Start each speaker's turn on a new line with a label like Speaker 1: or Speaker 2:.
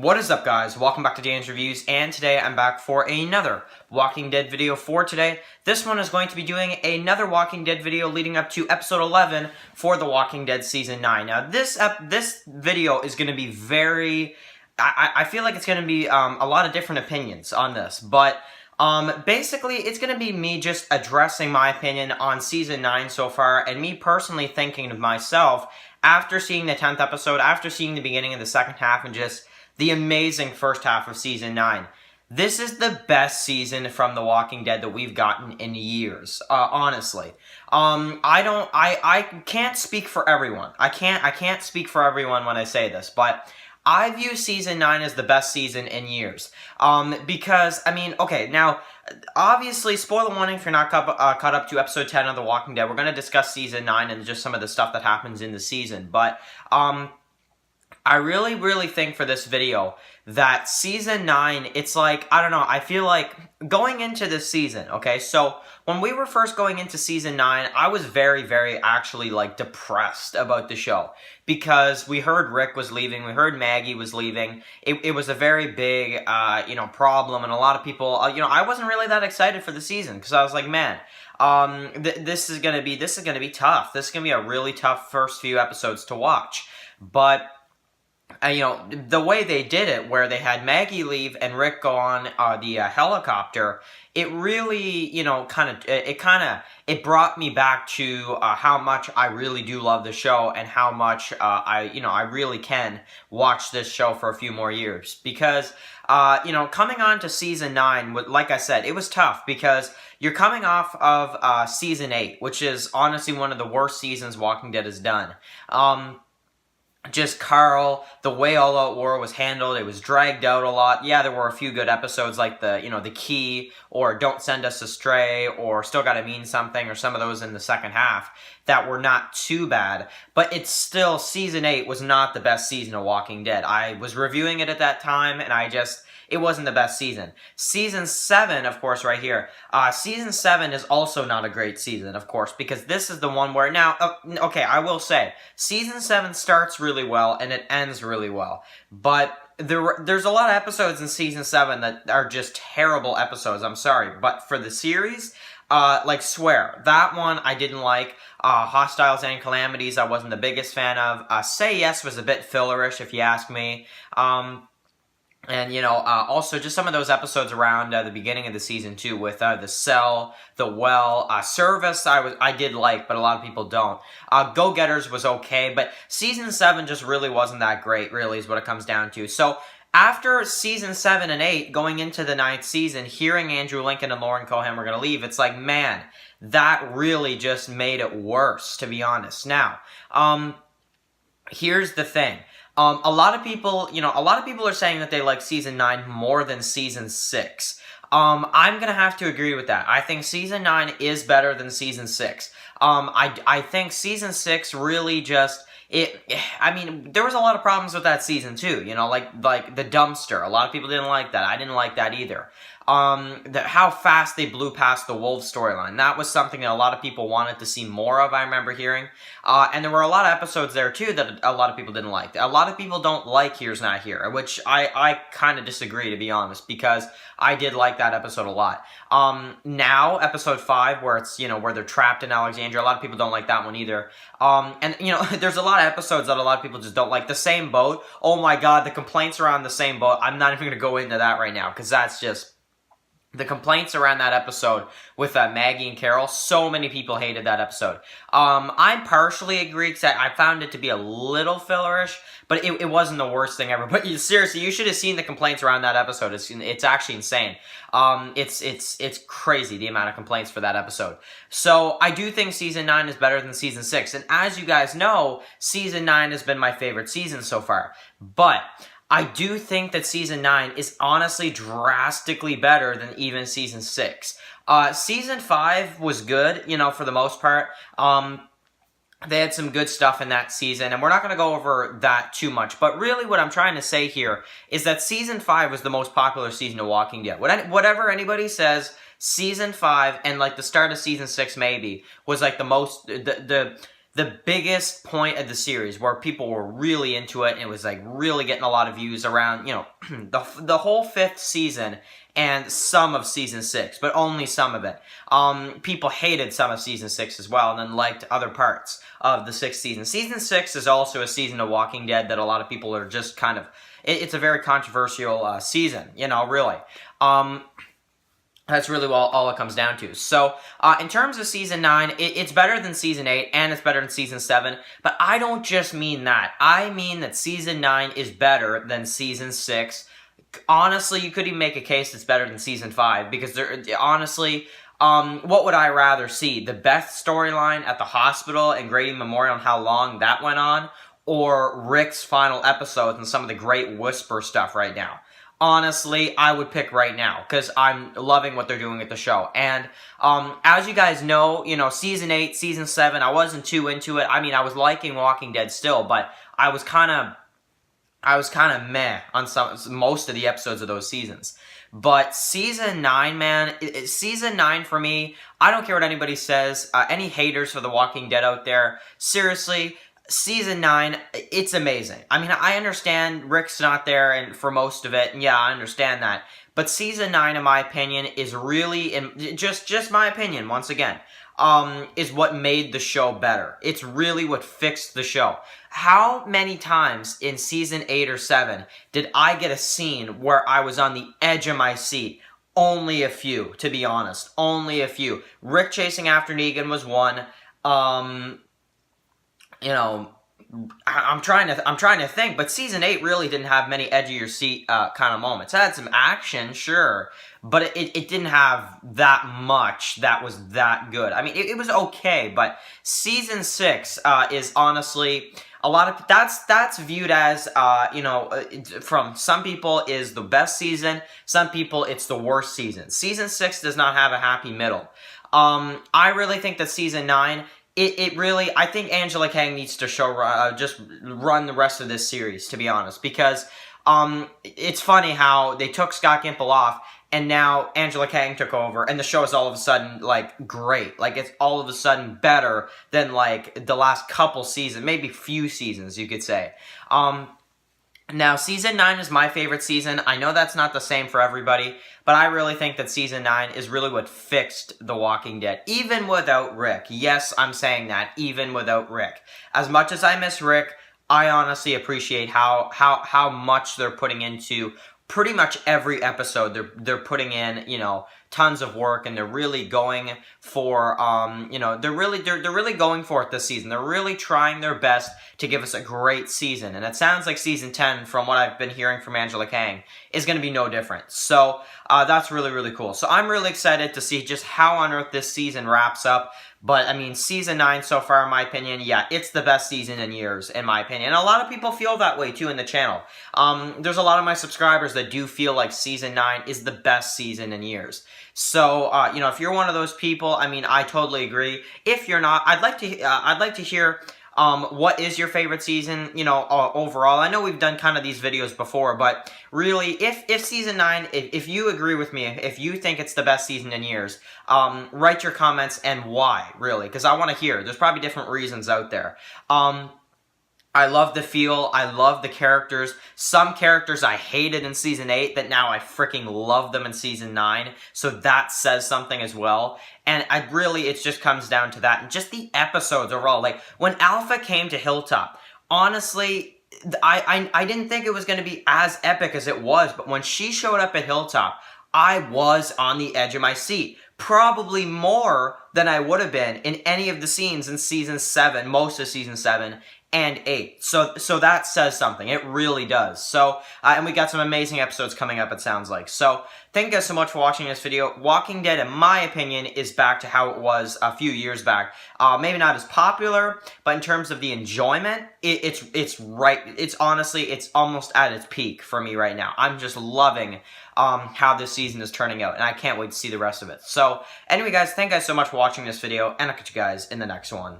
Speaker 1: What is up, guys? Welcome back to Dan's Reviews, and today I'm back for another Walking Dead video for today. This one is going to be doing another Walking Dead video leading up to episode 11 for The Walking Dead Season 9. Now, this video is going to be very... I feel like it's going to be a lot of different opinions on this, but basically it's going to be me just addressing my opinion on Season 9 so far, and me personally thinking to myself, after seeing the 10th episode, after seeing the beginning of the second half, and just the amazing first half of Season 9. This is the best season from The Walking Dead that we've gotten in years, honestly. I can't speak for everyone. I can't speak for everyone when I say this, but I view Season 9 as the best season in years. Because, I mean, okay, now, obviously, spoiler warning if you're not caught up to episode 10 of The Walking Dead. We're going to discuss Season 9 and just some of the stuff that happens in the season, but, I really think for this video that Season 9, it's like, I don't know, I feel like going into this season, okay, so when we were first going into Season 9, I was very actually, like, depressed about the show, because we heard Rick was leaving, we heard Maggie was leaving, it was a very big, problem, and a lot of people, I wasn't really that excited for the season, because I was like, man, this is gonna be tough, this is gonna be a really tough first few episodes to watch, but the way they did it, where they had Maggie leave and Rick go on the helicopter, it really, it brought me back to how much I really do love the show, and how much I really can watch this show for a few more years. Because, coming on to Season 9, like I said, it was tough, because you're coming off of Season 8, which is honestly one of the worst seasons Walking Dead has done. Just Carl, the way All Out War was handled, it was dragged out a lot. Yeah, there were a few good episodes like the Key, or Don't Send Us Astray, or Still Gotta Mean Something, or some of those in the second half that were not too bad. But it's still, Season 8 was not the best season of Walking Dead. I was reviewing it at that time, and it wasn't the best season. Season 7, of course, right here. Season 7 is also not a great season, of course, because this is the one where, now, okay, I will say, Season 7 starts really well, and it ends really well. But there's a lot of episodes in Season 7 that are just terrible episodes, I'm sorry. But for the series, like Swear, that one I didn't like. Hostiles and Calamities I wasn't the biggest fan of. Say Yes was a bit fillerish, if you ask me. And, also just some of those episodes around the beginning of the season, too, with The Cell, The Well, Service, I did like, but a lot of people don't. Go-Getters was okay, but Season 7 just really wasn't that great, really, is what it comes down to. So, after Season 7 and 8, going into the 9th season, hearing Andrew Lincoln and Lauren Cohan were going to leave, it's like, man, that really just made it worse, to be honest. Now, here's the thing. A lot of people are saying that they like Season 9 more than Season 6. I'm gonna have to agree with that. I think Season 9 is better than Season 6. I think Season 6 really just... there was a lot of problems with that season too, like the dumpster. A lot of people didn't like that. I didn't like that either. How fast they blew past the Wolves storyline. That was something that a lot of people wanted to see more of, I remember hearing. And there were a lot of episodes there too that a lot of people didn't like. A lot of people don't like Here's Not Here, which I kind of disagree, to be honest, because I did like that episode a lot. Now, episode 5, where it's, where they're trapped in Alexandria, a lot of people don't like that one either. And, there's a lot of episodes that a lot of people just don't like. The Same Boat, oh my god, the complaints around The Same Boat, I'm not even going to go into that right now, because that's just... The complaints around that episode with Maggie and Carol, so many people hated that episode. I partially agree, because I found it to be a little fillerish, but it wasn't the worst thing ever. But seriously, you should have seen the complaints around that episode. It's actually insane. It's crazy, the amount of complaints for that episode. So, I do think Season 9 is better than Season 6. And as you guys know, Season 9 has been my favorite season so far. But I do think that Season 9 is honestly drastically better than even Season 6. Season 5 was good, for the most part. They had some good stuff in that season, and we're not going to go over that too much. But really what I'm trying to say here is that Season 5 was the most popular season of Walking Dead. Whatever anybody says, Season 5 and, like, the start of Season 6 maybe was, like, the most... the biggest point of the series where people were really into it and it was like really getting a lot of views around, you know, the whole 5th season and some of season 6, but only some of it. People hated some of season 6 as well and then liked other parts of the 6th season. Season 6 is also a season of Walking Dead that a lot of people are just kind of, it's a very controversial season, you know, really. That's really all it comes down to. So, in terms of Season 9, it's better than Season 8, and it's better than Season 7, but I don't just mean that. I mean that Season 9 is better than Season 6. Honestly, you could even make a case it's better than Season 5, because honestly, what would I rather see? The Beth storyline at the hospital and Grady Memorial and how long that went on, or Rick's final episodes and some of the great whisper stuff right now? Honestly, I would pick right now, because I'm loving what they're doing with the show. And, as you guys know, you know, Season 8, Season 7, I wasn't too into it. I mean, I was liking Walking Dead still, but I was kind of meh on most of the episodes of those seasons. But Season 9, man, Season 9 for me, I don't care what anybody says, any haters for The Walking Dead out there, seriously, Season 9, it's amazing. I mean, I understand Rick's not there and for most of it, and yeah, I understand that. But Season 9, in my opinion, is really, just my opinion, once again, is what made the show better. It's really what fixed the show. How many times in Season 8 or 7 did I get a scene where I was on the edge of my seat? Only a few, to be honest. Only a few. Rick chasing after Negan was one. You know, I'm trying to think, but Season 8 really didn't have many edge of your seat kind of moments. It had some action, sure, but it didn't have that much that was that good. I mean, it was okay, but Season 6 is honestly a lot of that's viewed as you know, from some people is the best season, some people it's the worst season. Season 6 does not have a happy middle. I really think that Season 9. It really, I think Angela Kang needs to just run the rest of this series, to be honest, because, it's funny how they took Scott Gimple off, and now Angela Kang took over, and the show is all of a sudden, like, great. Like, it's all of a sudden better than, like, the last couple seasons, maybe few seasons, you could say. Now, Season 9 is my favorite season. I know that's not the same for everybody, but I really think that Season 9 is really what fixed The Walking Dead, even without Rick. Yes, I'm saying that, even without Rick. As much as I miss Rick, I honestly appreciate how much they're putting into pretty much every episode. They're putting in, you know, tons of work, and they're really going for, you know, they're really going for it this season. They're really trying their best to give us a great season, and it sounds like Season 10, from what I've been hearing from Angela Kang, is going to be no different. So, that's really cool. So I'm really excited to see just how on earth this season wraps up. But, I mean, Season 9 so far, in my opinion, yeah, it's the best season in years, in my opinion. And a lot of people feel that way, too, in the channel. There's a lot of my subscribers that do feel like Season 9 is the best season in years. So, you know, if you're one of those people, I mean, I totally agree. If you're not, I'd like to hear what is your favorite season, you know, overall. I know we've done kind of these videos before, but really, if Season 9, if you agree with me, if you think it's the best season in years, write your comments and why, really, because I want to hear. There's probably different reasons out there. I love the feel. I love the characters. Some characters I hated in Season 8 that now I freaking love them in Season 9. So that says something as well. And it just comes down to that. And just the episodes overall. Like, when Alpha came to Hilltop, honestly, I didn't think it was going to be as epic as it was. But when she showed up at Hilltop, I was on the edge of my seat. Probably more than I would have been in any of the scenes in Season 7, most of Season 7, and 8. So that says something. It really does. So, and we got some amazing episodes coming up, it sounds like. So, thank you guys so much for watching this video. Walking Dead, in my opinion, is back to how it was a few years back. Maybe not as popular, but in terms of the enjoyment, it's right. It's honestly, it's almost at its peak for me right now. I'm just loving how this season is turning out, and I can't wait to see the rest of it. So, anyway, guys, thank you guys so much for watching this video, and I'll catch you guys in the next one.